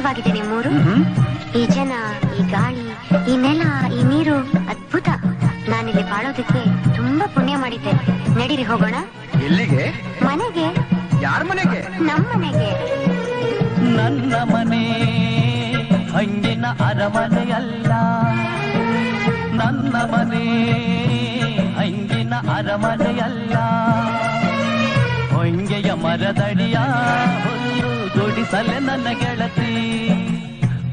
ಅದ್ಭುತವಾಗಿದೆ ನಿಮ್ಮೂರು. ಈ ಜನ, ಈ ಗಾಳಿ, ಈ ನೆಲ, ಈ ನೀರು ಅದ್ಭುತ. ನಾನಿಲ್ಲಿ ಬಾಳೋದಕ್ಕೆ ತುಂಬಾ ಪುಣ್ಯ ಮಾಡಿದ್ದೆ. ನಡೀರಿ ಹೋಗೋಣ. ಎಲ್ಲಿಗೆ? ಮನೆಗೆ. ಯಾರ ಮನೆಗೆ? ನಮ್ಮ ಮನೆಗೆ. ನನ್ನ ಮನೆ ಹಂಗಿನ ಅರಮನೆಯಲ್ಲ, ನನ್ನ ಮನೆ ಹಂಗಿನ ಅರಮನೆಯಲ್ಲ. ಹೊಂಗೆಯ ಮರದಡಿಯ ಹುಲ್ಲು ದುಡಿಸಲೆ ನನ್ನ ಗೆಳತಿ,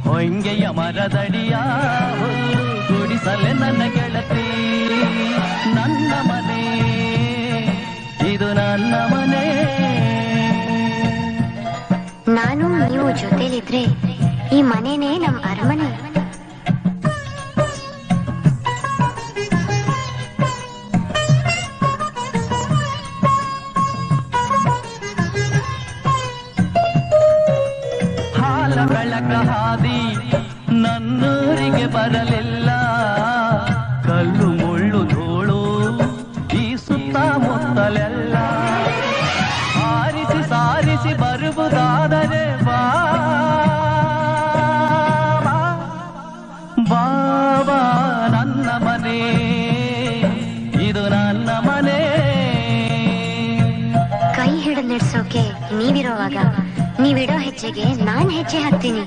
ಹೊಂಗೆಯ ಮರದಡಿಯ ಹುಲ್ಲು ದುಡಿಸಲೆ ನನ್ನ ಗೆಳತಿ. ನನ್ನ ಮನೆ ಇದು ನನ್ನ ಮನೆ. ನಾನು ನೀವು ಜೊತೆಲಿದ್ರೆ ಈ ಮನೆನೇ ನಮ್ಮ ಅರಮನೆ. ಹಾಲ ಬೆಳಕ ಹಾದಿ ನನ್ನೂರಿಗೆ ಬರಲಿಲ್ಲ, ಕಲ್ಲು ಮುಳ್ಳು ಧೂಳು ಈ ಸುತ್ತಮುತ್ತಲೆಲ್ಲ. ಹಾರಿಸಿ ಸಾರಿಸಿ ಬರುವುದಾದರೆ ಬಾಬಾ ನನ್ನ ಮನೆ ಇದು ನನ್ನ ಮನೆ. ಕೈ ಹಿಡಿದು ನಡೆಸೋಕೆ ನೀವಿರೋವಾಗ ನೀವಿಡೋ ಹೆಜ್ಜೆಗೆ ನಾನ್ ಹೆಜ್ಜೆ ಹಾಕ್ತೀನಿ.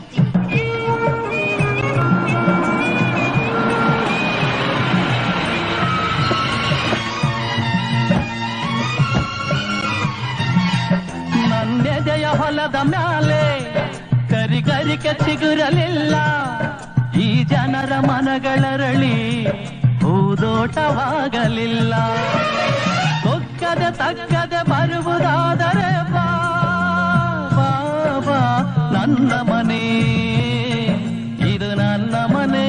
ನನ್ನೆದೆಯ ಹೊಲದ ಮ್ಯಾಲೆ ಕರಿಕರಿಕೆ ಚಿಗುರಲಿಲ್ಲ, ಈ ಜನರ ಮನಗಳರಳಿ ಹೂದೋಟವಾಗಲಿಲ್ಲ. ತಕ್ಕದೆ ಬರುವುದಾದರೆ ಬಾಬಾ ನನ್ನ ಮನೆ ಇದು ನನ್ನ ಮನೆ.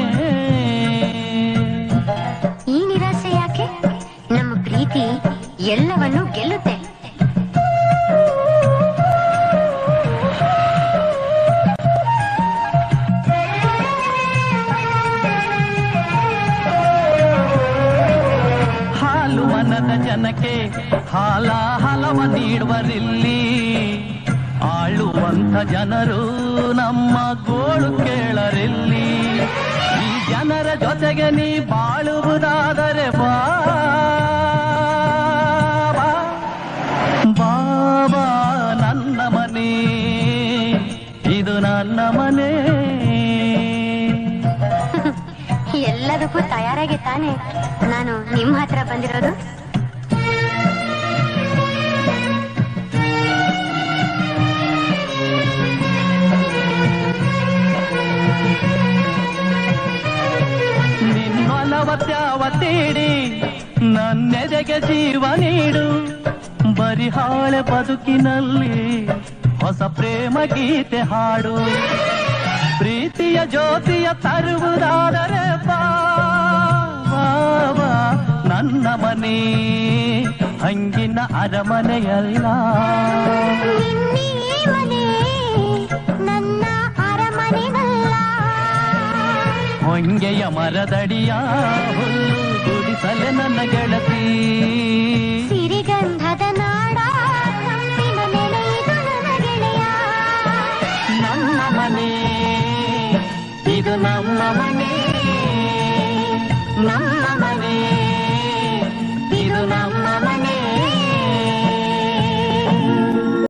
ಈ ನಿರಾಸೆ ಯಾಕೆ? ನಮ್ಮ ಪ್ರೀತಿ ಎಲ್ಲವನ್ನೂ ಗೆಲ್ಲುತ್ತೆ. ಹಾಲು ಮನದ ಜನಕ್ಕೆ ಹಲವ ನೀಡುವರಿಲ್ಲಿ, ಆಳುವಂಥ ಜನರು ನಮ್ಮ ಗೋಳು ಕೇಳರಿಲ್ಲಿ. ಈ ಜನರ ಜೊತೆಗೆ ನೀ ಬಾಳುವುದಾದರೆ ಬಾಬಾ ನನ್ನ ಮನೆ ಇದು ನನ್ನ ಮನೆ. ಎಲ್ಲದಕ್ಕೂ ತಯಾರಾಗಿ ತಾನೆ ನಾನು ನಿಮ್ಮ ಹತ್ರ ಬಂದಿರೋದು. ತ್ಯಾವತೀಡಿ ನನ್ನೆದೆಗೆ ಜೀವ ನೀಡು, ಬರಿಹಾಳೆ ಬದುಕಿನಲ್ಲಿ ಹೊಸ ಪ್ರೇಮ ಗೀತೆ ಹಾಡು. ಪ್ರೀತಿಯ ಜ್ಯೋತಿಯ ತರುವುದಾದರೆ ಬಾಬಾ ನನ್ನ ಮನೆ ಹಂಗಿನ ಅರಮನೆಯಲ್ಲ. ನನ್ನ ಅರಮನೆಯಲ್ಲ. ಹೊಂಗೆಯ ಮರದಡಿಯ ಹುಲ್ಲು ಗುಡಿಸಲೆ ನನ್ನ ಗೆಳತಿ, ಸಿರಿಗಂಧದ ನಾಡ ಕಣ್ಣಿನ ನೆನೆಯಿದು ನನ್ನ ಗೆಳೆಯ. ನಮ್ಮ ಮನೆ ಇದು ನಮ್ಮ ಮನೆ, ನಮ್ಮ